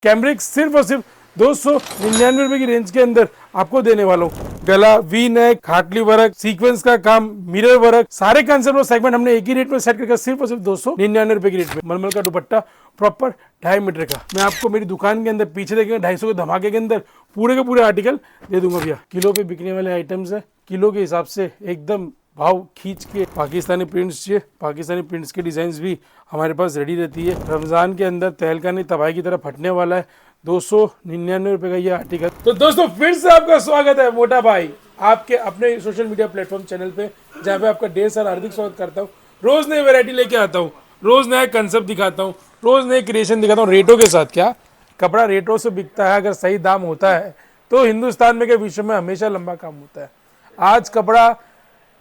Cambric सिर्फ और सिर्फ 299 रुपए की रेंज के अंदर आपको देने वाला हूँ। गला, V neck, khatli work, sequence का काम, मिरर वर्क, सारे कंसेप्ट और सेगमेंट हमने एक ही रेट में सेट करके सिर्फ और सिर्फ 299 रुपए की रेट में। मलमल का दुपट्टा प्रॉपर 2.5 मीटर का मैं आपको मेरी दुकान के अंदर पीछे देखेंगे 250 के धमाके के अंदर पूरे के पूरे आर्टिकल दे दूंगा भैया। किलो पे बिकने वाले आइटम्स है, किलो के हिसाब से एकदम भाव खींच के। पाकिस्तानी प्रिंट्स चाहिए, पाकिस्तानी प्रिंट्स के डिजाइन भी हमारे पास रेडी रहती है। रमजान के अंदर तहलका नहीं तबाही की तरह फटने वाला है। 299 रुपए का ये आर्टिकल। तो दोस्तों फिर से आपका स्वागत है मोटा भाई आपके अपने सोशल मीडिया प्लेटफॉर्म चैनल पे, जहाँ पे आपका ढेर सारा हार्दिक स्वागत करता हूँ। रोज नई वैरायटी लेके आता हूँ, रोज नया कंसेप्ट दिखाता हूँ, रोज नए क्रिएशन दिखाता हूँ रेटों के साथ। क्या कपड़ा रेटों से बिकता है, अगर सही दाम होता है तो हिंदुस्तान में के विश्व में हमेशा लंबा काम होता है। आज कपड़ा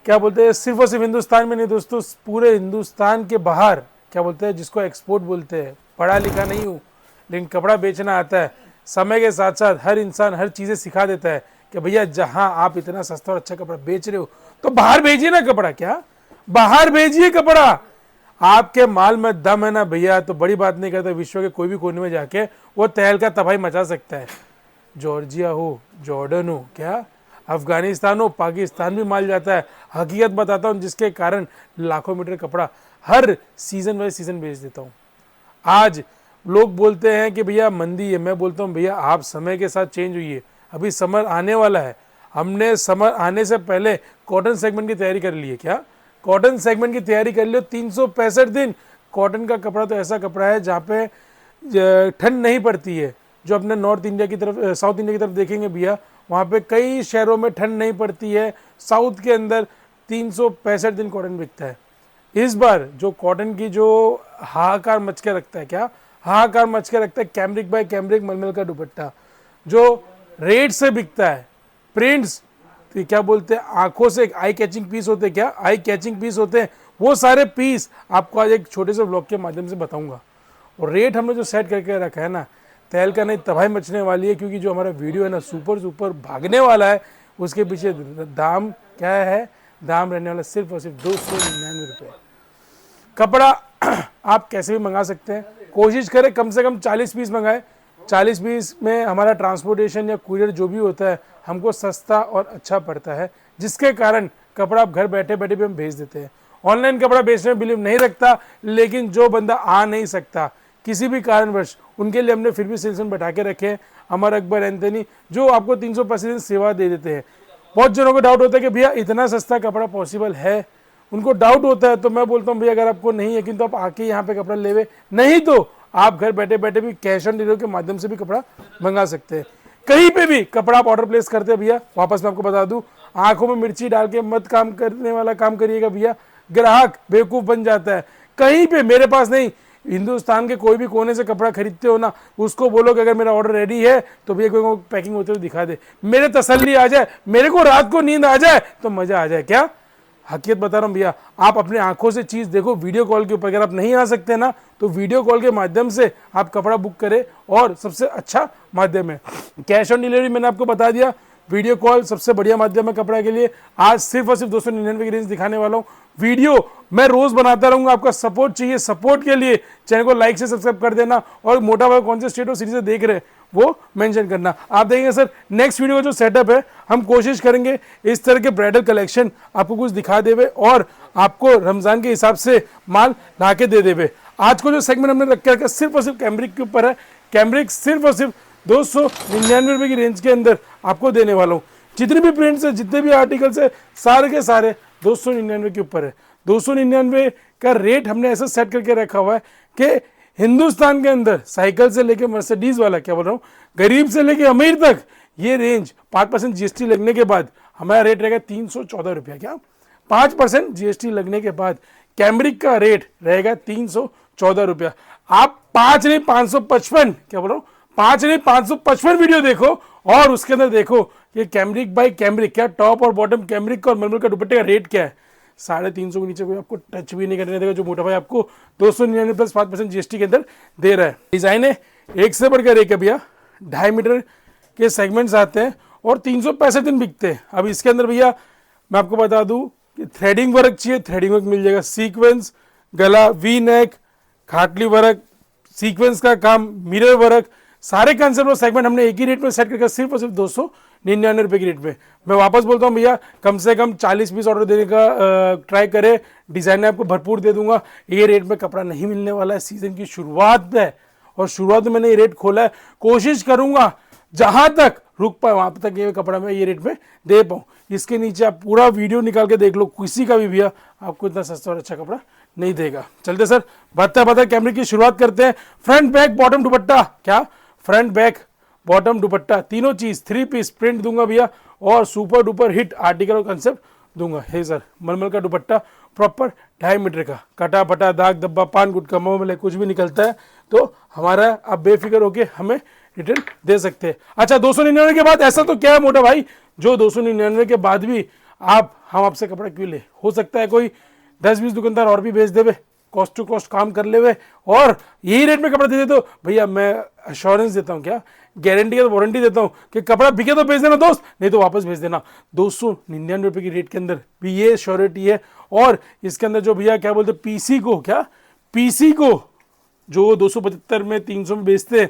क्या बोलते हैं, सिर्फ और सिर्फ हिंदुस्तान में नहीं दोस्तों, पूरे हिंदुस्तान के बाहर क्या बोलते हैं, जिसको एक्सपोर्ट बोलते हैं। पढ़ा लिखा नहीं हूँ लेकिन कपड़ा बेचना आता है। समय के साथ साथ हर इंसान हर चीज़ें सिखा देता है कि भैया जहाँ आप इतना सस्ता और अच्छा कपड़ा बेच रहे हो तो बाहर भेजिए ना कपड़ा। क्या बाहर भेजिए कपड़ा, आपके माल में दम है ना भैया तो बड़ी बात नहीं करता, विश्व के कोई भी कोने में जाके वो तहलका तबाही मचा सकता है। जॉर्जिया हो, जॉर्डन हो, क्या अफगानिस्तान हो, पाकिस्तान भी माल जाता है। हकीकत बताता हूँ जिसके कारण लाखों मीटर कपड़ा हर सीजन वाइज सीजन बेच देता हूँ। आज लोग बोलते हैं कि भैया मंदी है, मैं बोलता हूँ भैया आप समय के साथ चेंज हुई। अभी समर आने वाला है, हमने समर आने से पहले कॉटन सेगमेंट की तैयारी कर ली है। क्या कॉटन सेगमेंट की तैयारी कर लो। 365 दिन कॉटन का कपड़ा तो ऐसा कपड़ा है जहाँ पे ठंड नहीं पड़ती है। जो अपने नॉर्थ इंडिया की तरफ, साउथ इंडिया की तरफ देखेंगे भैया, वहाँ पे कई शहरों में ठंड नहीं पड़ती है। साउथ के अंदर 365 दिन कॉटन बिकता है। इस बार जो कॉटन की जो हाहाकार मच के रखता है, क्या हाहाकार मच के रखता है, कैमरिक बाय कैमरिक मलमल का दुपट्टा जो रेट से बिकता है। प्रिंट्स तो क्या बोलते हैं, आंखों से आई कैचिंग पीस होते हैं। क्या आई कैचिंग पीस होते हैं, वो सारे पीस आपको आज एक छोटे से ब्लॉग के माध्यम से बताऊंगा। और रेट हमने जो सेट करके रखा है ना, तहलका नहीं तबाही मचने वाली है, क्योंकि जो हमारा वीडियो है ना सुपर सुपर भागने वाला है। उसके पीछे दाम क्या है, दाम रहने वाला सिर्फ और सिर्फ 299 रुपये। कपड़ा आप कैसे भी मंगा सकते हैं, कोशिश करें कम से कम 40 पीस मंगाए। 40 पीस में हमारा ट्रांसपोर्टेशन या कुरियर जो भी होता है हमको सस्ता और अच्छा पड़ता है, जिसके कारण कपड़ा आप घर बैठे बैठे भी हम भेज देते हैं। ऑनलाइन कपड़ा बेचने में बिलीव नहीं रखता, लेकिन जो बंदा आ नहीं सकता किसी भी कारणवश, उनके लिए हमने फिर भी सेल्समैन बैठा के रखे हैं, अमर अकबर, एंथनी, जो आपको 365 दिन सेवा दे देते हैं। बहुत जनों को डाउट होता है कि भैया इतना सस्ता कपड़ा पॉसिबल है, उनको डाउट होता है। तो मैं बोलता हूँ भैया अगर आपको नहीं यकीन तो आप आके यहाँ पे कपड़ा लेवे, नहीं तो आप घर बैठे बैठे भी कैश ऑन डिलीवरी के माध्यम से भी कपड़ा मंगा सकते हैं। कहीं पे भी कपड़ा आप ऑर्डर प्लेस करते हैं भैया, वापस मैं आपको बता दूं, आंखों में मिर्ची डाल के मत काम करने वाला काम करिएगा भैया, ग्राहक बेवकूफ़ बन जाता है। कहीं पे मेरे पास नहीं, हिंदुस्तान के कोई भी कोने से कपड़ा खरीदते हो ना, उसको बोलो कि अगर मेरा ऑर्डर रेडी है तो भैया कोई पैकिंग होते हुए दिखा दे, मेरे तसल्ली आ जाए, मेरे को रात को नींद आ जाए तो मजा आ जाए। क्या हकीकत बता रहा हूँ भैया, आप अपने आंखों से चीज़ देखो वीडियो कॉल के ऊपर। अगर आप नहीं आ सकते ना तो वीडियो कॉल के माध्यम से आप कपड़ा बुक करें, और सबसे अच्छा माध्यम है कैश ऑन डिलीवरी। मैंने आपको बता दिया, वीडियो कॉल सबसे बढ़िया माध्यम है कपड़ा के लिए। आज सिर्फ और सिर्फ 299 की रेंज दिखाने वाला हूँ। वीडियो मैं रोज बनाता रहूंगा, आपका सपोर्ट चाहिए। सपोर्ट के लिए चैनल को लाइक से सब्सक्राइब कर देना, और मोटा भाई कौन से स्टेट और सीरीज से देख रहे हैं वो मेंशन करना। आप देखेंगे सर नेक्स्ट वीडियो का जो सेटअप है, हम कोशिश करेंगे इस तरह के ब्राइडल कलेक्शन आपको कुछ दिखा देवे और आपको रमजान के हिसाब से माल ला के दे देवे। आज को जो सेगमेंट हमने रखा सिर्फ और सिर्फ कैमरिक के ऊपर है। कैमरिक सिर्फ और सिर्फ 299 रुपये की रेंज के अंदर आपको देने वाला हूँ। जितने भी प्रिंट्स है, जितने भी आर्टिकल्स है, सारे के सारे 299 के ऊपर है। 299 का रेट हमने ऐसा सेट करके रखा हुआ है कि हिंदुस्तान के अंदर साइकिल से लेके मर्सिडीज वाला, क्या बोल रहा हूँ, गरीब से लेके अमीर तक, ये रेंज 5% जीएसटी लगने के बाद हमारा रेट रहेगा 314 रुपया। क्या 5% जीएसटी लगने के बाद कैमरिक का रेट रहेगा 314 रुपया। आप 5 नहीं 555, क्या बोल रहा हूँ, 5 नहीं 555 वीडियो देखो, और उसके अंदर देखो कि कैमरिक बाय कैमरिक, क्या टॉप और बॉटम कैमरिक और मलमल का दुपट्टे का रेट क्या है। 350 के नीचे कोई आपको टच भी नहीं करने देगा, जो मोटा भाई आपको 299 प्लस 5% जीएसटी के अंदर दे रहा है। डिजाइन है एक से बढ़कर एक है भैया, 2.5 मीटर के सेगमेंट्स आते हैं और 365 दिन बिकते हैं। अब इसके अंदर भैया मैं आपको बता दूं कि थ्रेडिंग वर्क चाहिए, थ्रेडिंग वर्क मिल जाएगा। सीक्वेंस, गला, V neck, khatli work, sequence का काम, मिरर वर्क, सारे कंसेप्ट और सेगमेंट हमने एक ही रेट में सेट करके सिर्फ और सिर्फ 299 रुपए की रेट में। मैं वापस बोलता हूँ भैया, कम से कम 40 पीस ऑर्डर देने का ट्राई करें, डिजाइन आपको भरपूर दे दूंगा। ये रेट में कपड़ा नहीं मिलने वाला है, सीजन की शुरुआत है और शुरुआत में मैंने ये रेट खोला है। कोशिश करूंगा जहां तक रुक पाए वहां तक ये कपड़ा मैं ये रेट में दे पाऊँ। इसके नीचे आप पूरा वीडियो निकाल के देख लो, किसी का भी भैया आपको इतना सस्ता और अच्छा कपड़ा नहीं देगा। चलते सर बढ़ते कैमरे की शुरुआत करते हैं। फ्रंट बैक बॉटम दुपट्टा, क्या फ्रंट बैक बॉटम दुपट्टा तीनों चीज 3 पीस प्रिंट दूंगा भैया और सुपर डुपर हिट आर्टिकल और कंसेप्ट दूंगा। हे सर मलमल का दुपट्टा प्रॉपर 2.5 मीटर का, कटा फटा दाग धब्बा पान गुटका मोहमले कुछ भी निकलता है तो हमारा आप बेफिक्र होके हमें रिटर्न दे सकते हैं। अच्छा 299 के बाद ऐसा तो क्या है मोटा भाई, जो 299 के बाद भी हम आपसे कपड़ा क्यों ले। हो सकता है कोई 10-20 दुकानदार और भी बेच देवे, कॉस्ट टू कॉस्ट काम कर ले और यही रेट में कपड़ा दे दे तो भैया मैं अश्योरेंस देता हूँ, क्या गारंटी या वारंटी देता हूँ कि कपड़ा बिके तो भेज देना दोस्त, नहीं तो वापस भेज देना। 299 रुपए की रेट के अंदर भी ये श्योरिटी है। और इसके अंदर जो भैया क्या बोलते पीसी को जो 275 में 300 में बेचते हैं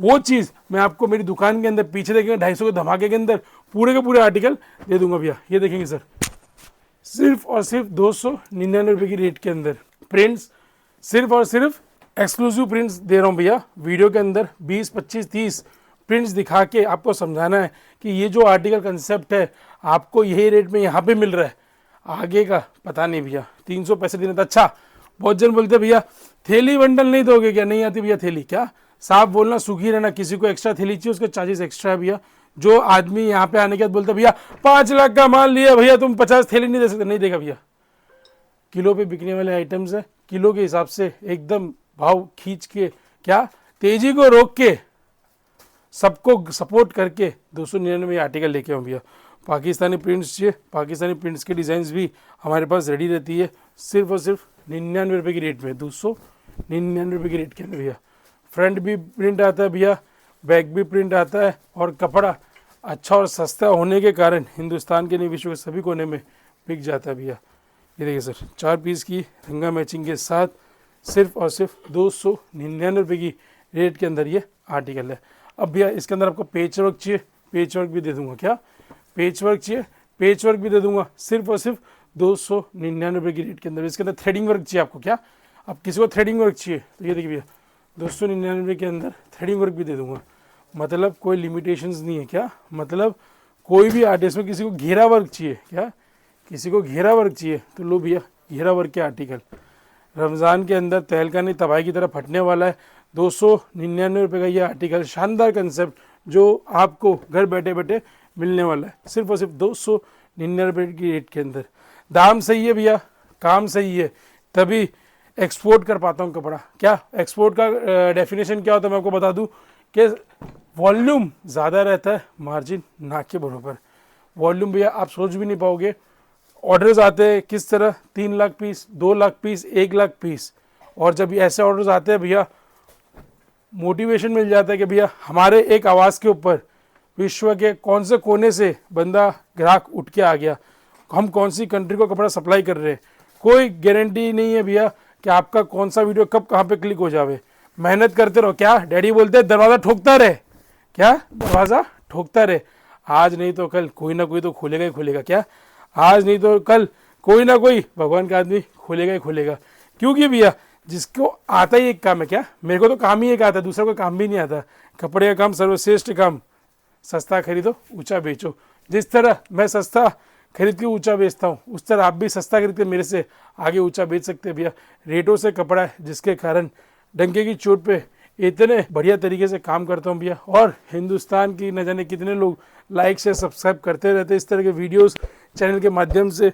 वो चीज मैं आपको मेरी दुकान के अंदर पीछे देखेंगे 250 के धमाके के अंदर पूरे के पूरे आर्टिकल दे दूंगा भैया। ये देखेंगे सर सिर्फ और सिर्फ 299 रुपए की रेट के अंदर प्रिंट्स, सिर्फ और सिर्फ एक्सक्लूसिव प्रिंट्स दे रहा हूँ भैया। वीडियो के अंदर 20, 25, 30 प्रिंट्स दिखा के आपको समझाना है कि ये जो आर्टिकल कंसेप्ट है आपको यही रेट में यहाँ पे मिल रहा है, आगे का पता नहीं भैया। 300 पैसे देना था। अच्छा बहुत जन बोलते भैया थैली बंडल नहीं दोगे क्या, नहीं आती भैया थैली, क्या साफ बोलना सूखी रहना, किसी को एक्स्ट्रा थैली चाहिए उसके चार्जेस एक्स्ट्रा है भैया। जो आदमी यहाँ पे आने के बाद बोलते भैया 5 लाख का माल लिया भैया तुम 50 थैली नहीं दे सकते, नहीं देगा भैया। किलो पे बिकने वाले आइटम्स है, किलो के हिसाब से एकदम भाव खींच के, क्या तेजी को रोक के सबको सपोर्ट करके 299 आर्टिकल लेके आऊँ भैया। पाकिस्तानी प्रिंट्स चाहिए, पाकिस्तानी प्रिंट्स के डिज़ाइंस भी हमारे पास रेडी रहती है सिर्फ और सिर्फ 99 रुपये की रेट में, 299 रुपये की रेट के अंदर भैया। फ्रंट भी प्रिंट आता है भैया, बैक भी प्रिंट आता है और कपड़ा अच्छा और सस्ता होने के कारण हिंदुस्तान के नहीं विश्व के सभी कोने में बिक जाता है भैया। ये देखिए सर 4 पीस की रंगा मैचिंग के साथ सिर्फ और सिर्फ 299 रुपये की रेट के अंदर ये आर्टिकल है। अब भैया इसके अंदर आपको पेच वर्क चाहिए, पेच वर्क भी दे दूंगा, क्या पेच वर्क चाहिए, पेच वर्क भी दे दूंगा सिर्फ और सिर्फ 299 रुपये की रेट के अंदर। इसके अंदर थ्रेडिंग वर्क चाहिए आपको, क्या अब किसी को थ्रेडिंग वर्क चाहिए तो ये देखिए भैया 299 के अंदर थ्रेडिंग वर्क भी दे दूंगा। मतलब कोई लिमिटेशंस नहीं है, क्या मतलब कोई भी आर्टिस्ट में किसी को घेरा वर्क चाहिए, क्या किसी को घेरा वर्क चाहिए तो लो भैया घेरा वर्क के आर्टिकल। रमज़ान के अंदर तहलका नहीं तबाही की तरह फटने वाला है, 299 रुपये का ये आर्टिकल, शानदार कंसेप्ट जो आपको घर बैठे बैठे मिलने वाला है सिर्फ और सिर्फ 299 रुपये की रेट के अंदर। दाम सही है भैया, काम सही है, तभी एक्सपोर्ट कर पाता हूँ कपड़ा। क्या एक्सपोर्ट का डेफिनेशन क्या होता है मैं आपको बता दूँ कि वॉल्यूम ज़्यादा रहता है, मार्जिन ना के बराबर। वॉल्यूम भैया आप सोच भी नहीं पाओगे, ऑर्डर्स आते हैं किस तरह 3 lakh piece, 2 lakh piece, 1 lakh piece. और जब ऐसे ऑर्डर्स आते हैं भैया मोटिवेशन मिल जाता है कि भैया हमारे एक आवाज़ के ऊपर विश्व के कौन से कोने से बंदा ग्राहक उठ के आ गया, हम कौन सी कंट्री को कपड़ा सप्लाई कर रहे हैं। कोई गारंटी नहीं है भैया कि आपका कौन सा वीडियो कब कहाँ पे क्लिक हो जावे। मेहनत करते रहो, क्या डैडी बोलते हैं दरवाज़ा ठोकता रहे, क्या दरवाज़ा ठोकता रहे, आज नहीं तो कल कोई ना कोई तो खोलेगा ही खोलेगा, क्या आज नहीं तो कल कोई ना कोई भगवान का आदमी खोलेगा ही खोलेगा। क्योंकि भैया जिसको आता ही एक काम है, क्या मेरे को तो काम ही एक आता है, दूसरा कोई काम भी नहीं आता। कपड़े का काम सर्वश्रेष्ठ काम, सस्ता खरीदो ऊंचा बेचो। जिस तरह मैं सस्ता खरीद के ऊंचा बेचता हूँ उस तरह आप भी सस्ता खरीद के मेरे से आगे ऊंचा बेच सकते हैं भैया। रेटों से कपड़ा है जिसके कारण डंके की चोट पे इतने बढ़िया तरीके से काम करता हूँ भैया। और हिंदुस्तान की न जाने कितने लोग लाइक से सब्सक्राइब करते रहते इस तरह के वीडियोस चैनल के माध्यम से।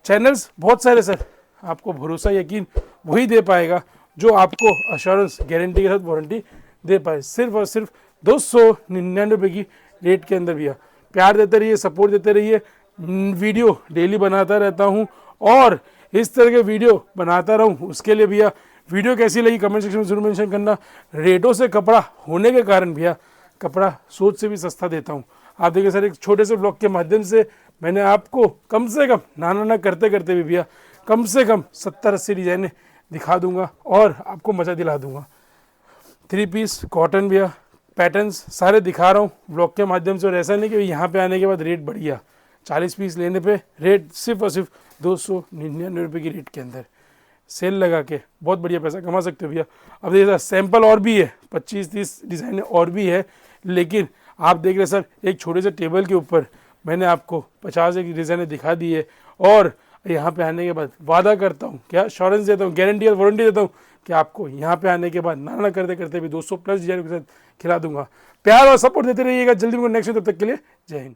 चैनल्स बहुत सारे सर, आपको भरोसा यकीन वही दे पाएगा जो आपको अश्योरेंस गारंटी के साथ वारंटी दे पाए। सिर्फ और सिर्फ 299 रुपये की रेट के अंदर भैया। प्यार देते रहिए, सपोर्ट देते रहिए, वीडियो डेली बनाता रहता हूँ और इस तरह के वीडियो बनाता रहूँ। उसके लिए भैया वीडियो कैसी लगी कमेंट सेक्शन में जरूर मेंशन करना। रेटों से कपड़ा होने के कारण भैया कपड़ा सोच से भी सस्ता देता हूँ। आप देखिए सर एक छोटे से ब्लॉग के माध्यम से मैंने आपको कम से कम ना करते करते भी भैया कम से कम 70-80 डिजाइने दिखा दूंगा और आपको मजा दिला दूंगा। 3 पीस कॉटन भैया, पैटर्न्स सारे दिखा रहा हूँ ब्लॉग के माध्यम से, और ऐसा नहीं कि यहाँ पे आने के बाद रेट बढ़ गया। 40 पीस लेने पे रेट सिर्फ और सिर्फ 299 रुपये की रेट के अंदर सेल लगा के बहुत बढ़िया पैसा कमा सकते हो भैया। अब देखिए सैंपल और भी है, 25-30 डिज़ाइन और भी है, लेकिन आप देख रहे सर एक छोटे से टेबल के ऊपर मैंने आपको 50 एक डिज़ाइने दिखा दी है। और यहाँ पे आने के बाद वादा करता हूँ, क्या श्योरेंस देता हूँ, गारंटी और वारंटी देता हूँ कि आपको यहाँ पे आने के बाद ना करते करते भी 200 प्लस डिजाइन के साथ खिला दूंगा। प्यार और सपोर्ट देते रहिएगा। जल्दी मिलेंगे नेक्स्ट, तब तक के लिए जय हिंद।